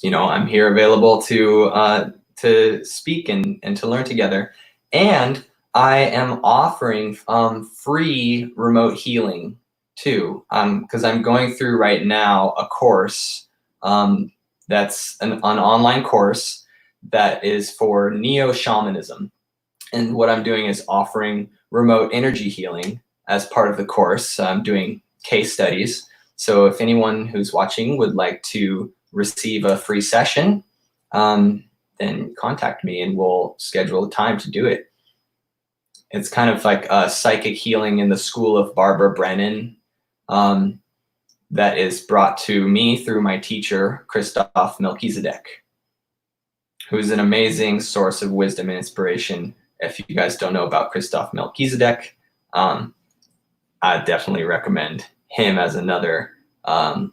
you know, I'm here available to speak and to learn together. And I am offering free remote healing too, because I'm going through right now a course that's an online course that is for neo-shamanism. And what I'm doing is offering remote energy healing as part of the course. I'm doing case studies. So if anyone who's watching would like to receive a free session, then contact me and we'll schedule a time to do it. It's kind of like a psychic healing in the school of Barbara Brennan that is brought to me through my teacher, Christoph Melchizedek, who's an amazing source of wisdom and inspiration. If you guys don't know about Christoph Melchizedek, I definitely recommend him as another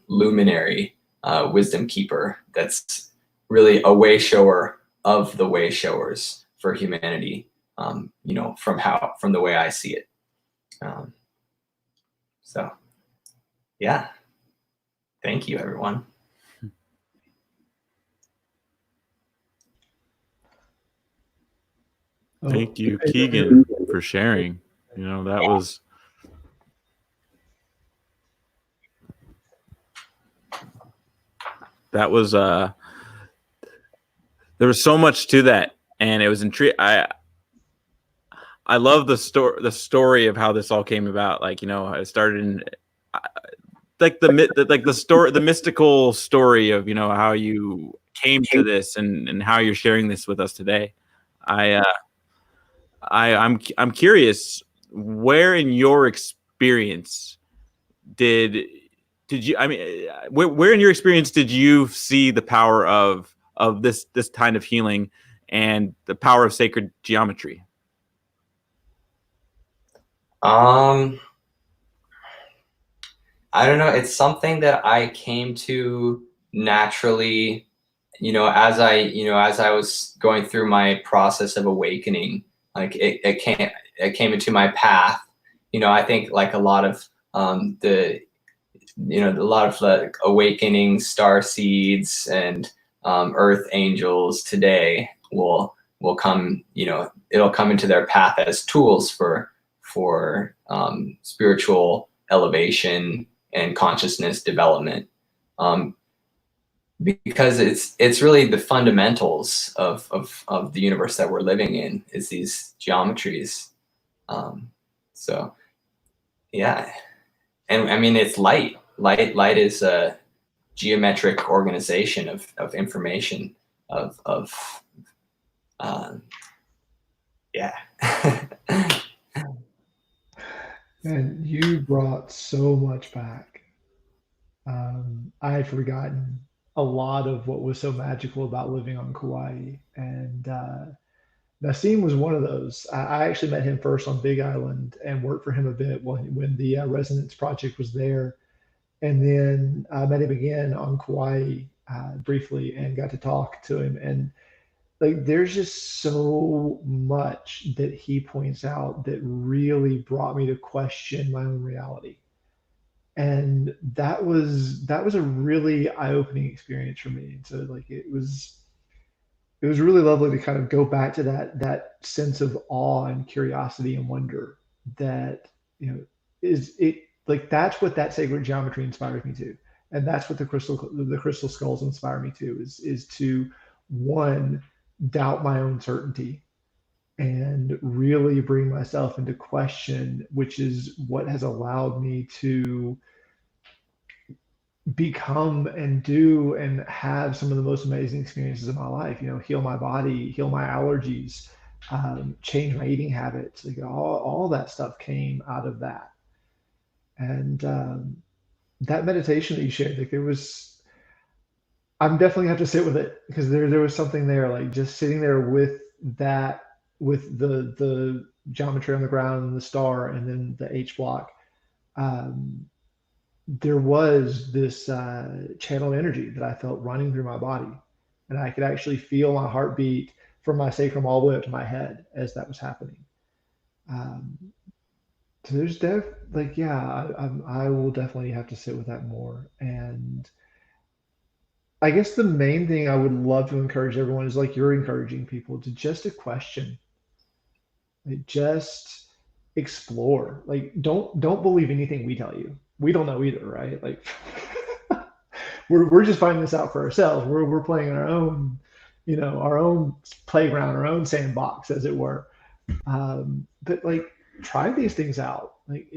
luminary wisdom keeper that's really a way shower of the way showers for humanity. You know, from the way I see it. So, yeah. Thank you, everyone. Thank you, Keegan, for sharing. You know, that was there was so much to that, and it was intriguing. I love the story of how this all came about. Like, you know, it started in the mystical story of how you came to this and how you're sharing this with us today. I'm curious, where in your experience did you, I mean, where in your experience did you see the power of this kind of healing and the power of sacred geometry? I don't know. It's something that I came to naturally, as I was going through my process of awakening. Like it came into my path. I think like a lot of the awakening star seeds and earth angels today will come. It'll come into their path as tools for spiritual elevation and consciousness development, because it's really the fundamentals of the universe that we're living in, is these geometries. So yeah, and I mean, it's light is a geometric organization of information yeah. And you brought so much back. I had forgotten a lot of what was so magical about living on Kauai. And Nassim was one of those. I actually met him first on Big Island and worked for him a bit when the Resonance Project was there. And then I met him again on Kauai briefly and got to talk to him. And like, there's just so much that he points out that really brought me to question my own reality. And that was a really eye-opening experience for me. And so like it was really lovely to kind of go back to that sense of awe and curiosity and wonder that, is it, like, that's what that sacred geometry inspires me to. And that's what the crystal skulls inspire me to, is to, one, doubt my own certainty and really bring myself into question, which is what has allowed me to become and do and have some of the most amazing experiences of my life. Heal my body, heal my allergies, change my eating habits. Like, all that stuff came out of that. And that meditation that you shared, like, I'm definitely have to sit with it, because there was something there, like just sitting there with that, with the geometry on the ground and the star and then the H block. There was this channeled energy that I felt running through my body, and I could actually feel my heartbeat from my sacrum all the way up to my head as that was happening. So there's I will definitely have to sit with that more. And I guess the main thing I would love to encourage everyone is, like you're encouraging people to, just to question, like, just explore. Like, don't believe anything we tell you. We don't know either, right? Like, we're just finding this out for ourselves. We're playing our own, our own playground, our own sandbox, as it were. But like, try these things out. Like,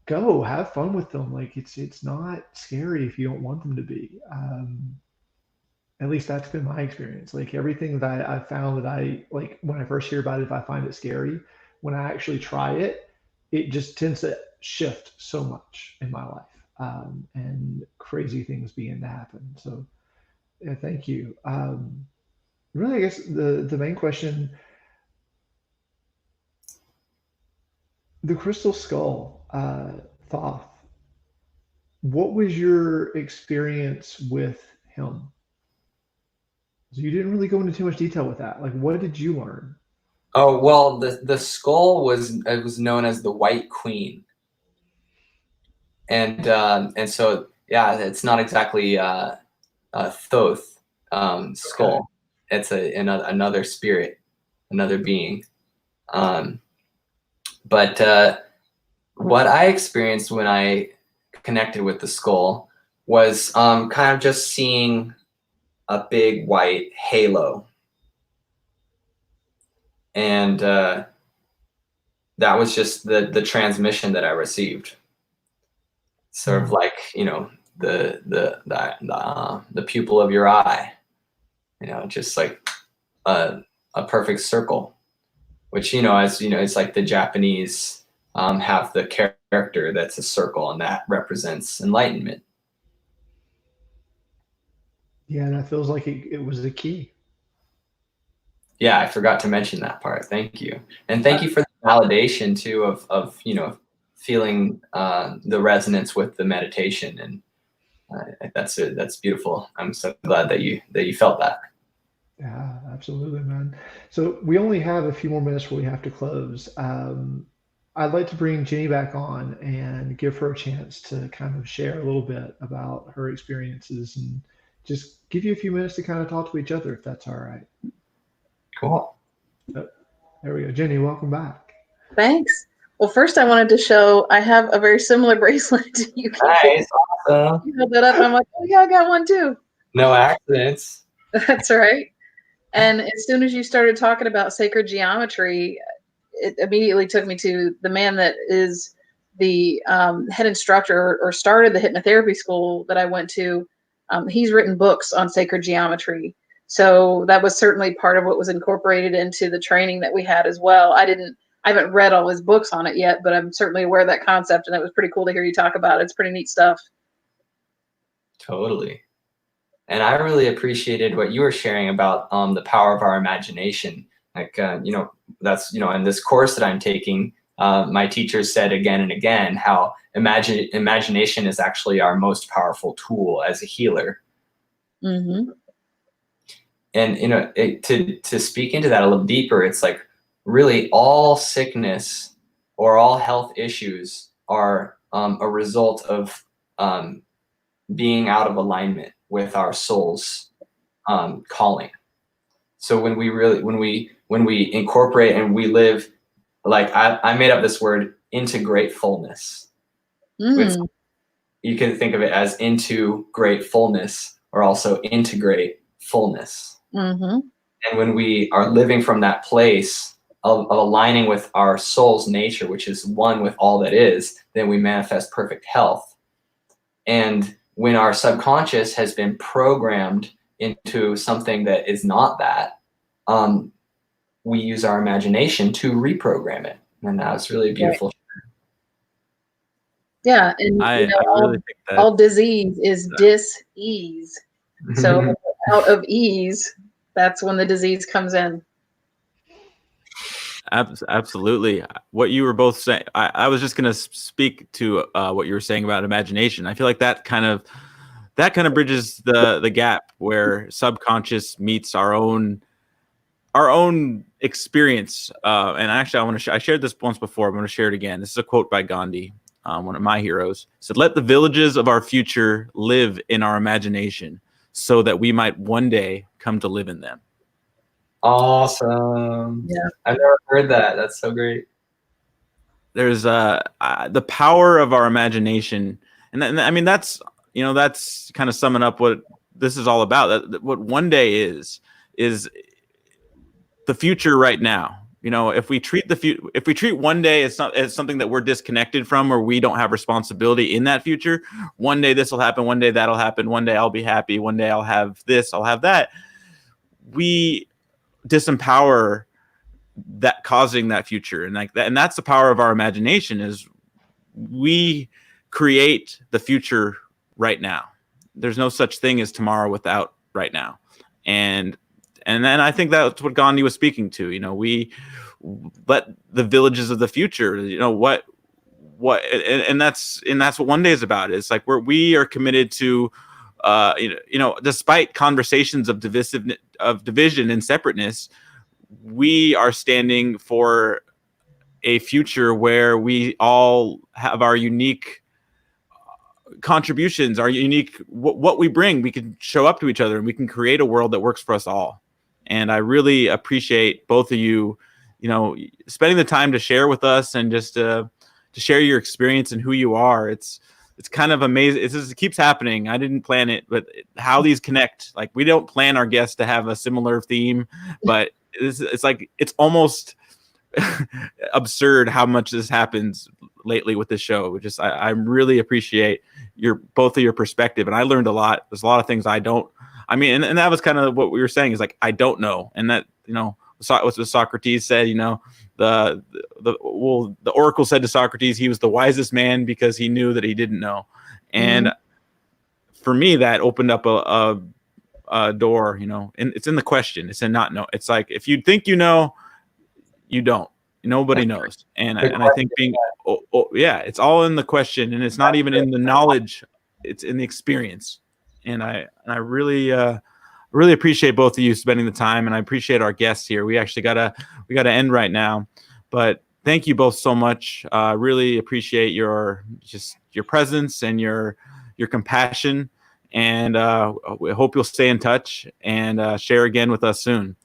go have fun with them. Like, it's not scary if you don't want them to be. At least that's been my experience. Like, everything that I found that I like, when I first hear about it, if I find it scary, when I actually try it, it just tends to shift so much in my life, and crazy things begin to happen. So yeah, thank you. Really, I guess the main question, the crystal skull, Thoth, what was your experience with him? So you didn't really go into too much detail with that. Like, what did you learn? Oh, well, the skull was known as the White Queen, and so yeah, it's not exactly a Thoth skull. Okay. It's another spirit, another being. But what I experienced when I connected with the skull was kind of just seeing a big white halo. And that was just the transmission that I received. sort of like, the pupil of your eye, just like a perfect circle, which, it's like the Japanese have the character that's a circle, and that represents enlightenment. Yeah, that feels like it was the key. Yeah, I forgot to mention that part. Thank you. And thank you for the validation too of feeling the resonance with the meditation. And that's beautiful. I'm so glad that you felt that. Yeah, absolutely, man. So we only have a few more minutes before we have to close. I'd like to bring Jenny back on and give her a chance to kind of share a little bit about her experiences and just give you a few minutes to kind of talk to each other, if that's all right. Cool. There we go. Jenny, welcome back. Thanks. Well, first I wanted to show I have a very similar bracelet to you. Nice. Awesome. You held that up. I'm like, oh yeah, I got one too. No accidents. That's right. And as soon as you started talking about sacred geometry, it immediately took me to the man that is the head instructor or started the hypnotherapy school that I went to. He's written books on sacred geometry. So that was certainly part of what was incorporated into the training that we had as well. I haven't read all his books on it yet, but I'm certainly aware of that concept, and it was pretty cool to hear you talk about it. It's pretty neat stuff. Totally. And I really appreciated what you were sharing about the power of our imagination. Like, that's, in this course that I'm taking, my teachers said again and again how imagination is actually our most powerful tool as a healer. Mm-hmm. And, to speak into that a little deeper, it's like really all sickness or all health issues are a result of being out of alignment with our soul's calling. So when we incorporate and we live, like I made up this word, integrate fullness. Mm. You can think of it as into great fullness, or also integrate fullness. Mm-hmm. And when we are living from that place of aligning with our soul's nature, which is one with all that is, then we manifest perfect health. And when our subconscious has been programmed into something that is not that, we use our imagination to reprogram it. And that was really beautiful. Right. Yeah, and I really think that all disease is dis-ease. So out of ease, that's when the disease comes in. Absolutely. What you were both saying, I was just going to speak to what you were saying about imagination. I feel like that kind of bridges the gap where subconscious meets our own experience. And actually, I shared this once before. I'm going to share it again. This is a quote by Gandhi, one of my heroes. He said, "Let the villages of our future live in our imagination, so that we might one day come to live in them." Awesome. Yeah. I've never heard that. That's so great. There's the power of our imagination, and I mean that's kind of summing up what this is all about. What one day is the future right now. If we treat one day as something that we're disconnected from, or we don't have responsibility in that future, one day this will happen, one day that'll happen, one day I'll be happy, one day I'll have this, I'll have that. We disempower that, causing that future, and like that, and that's the power of our imagination. Is we create the future right now. There's no such thing as tomorrow without right now, and then I think that's what Gandhi was speaking to. We let the villages of the future. And that's what one day is about. It's like we are committed to. Despite conversations of division and separateness, we are standing for a future where we all have our unique contributions, our unique what we bring. We can show up to each other, and we can create a world that works for us all. And I really appreciate both of you, spending the time to share with us and just to share your experience and who you are. It's kind of amazing. It keeps happening. I didn't plan it, but how these connect, like we don't plan our guests to have a similar theme, but it's like, it's almost absurd how much this happens lately with this show. I really appreciate both of your perspective, and I learned a lot. There's a lot of things I don't. I mean, and that was kind of what we were saying, is like, I don't know, and that, what Socrates said. The oracle said to Socrates he was the wisest man because he knew that he didn't know, and for me that opened up a door. And it's in the question. It's in not know. It's like, if you think you know, you don't. Nobody knows, and I think it's all in the question, and it's not even in the knowledge. It's in the experience, and I really appreciate both of you spending the time, and I appreciate our guests here. We actually gotta end right now, but thank you both so much. Really appreciate your presence and your compassion, and we hope you'll stay in touch and share again with us soon.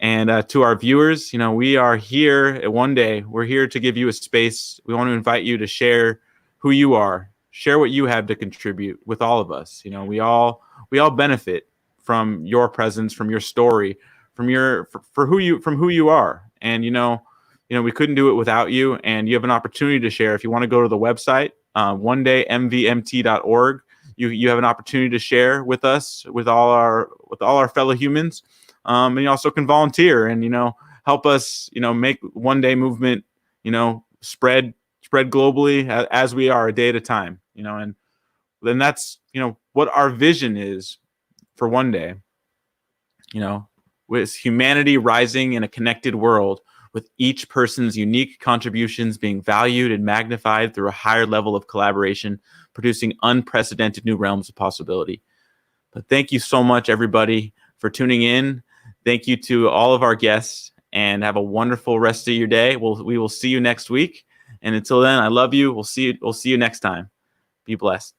And to our viewers, we are here at One Day. We're here to give you a space. We want to invite you to share who you are, share what you have to contribute with all of us. We all benefit from your presence, from your story, from who you are. And we couldn't do it without you. And you have an opportunity to share. If you want to go to the website, onedaymvmt.org, you have an opportunity to share with us, with all our fellow humans. And you also can volunteer and, help us, make One Day movement, spread globally as we are, a day at a time, and then that's, what our vision is for One Day, with humanity rising in a connected world, with each person's unique contributions being valued and magnified through a higher level of collaboration, producing unprecedented new realms of possibility. But thank you so much, everybody, for tuning in. Thank you to all of our guests, and have a wonderful rest of your day. We will see you next week. And until then, I love you. We'll see you next time. Be blessed.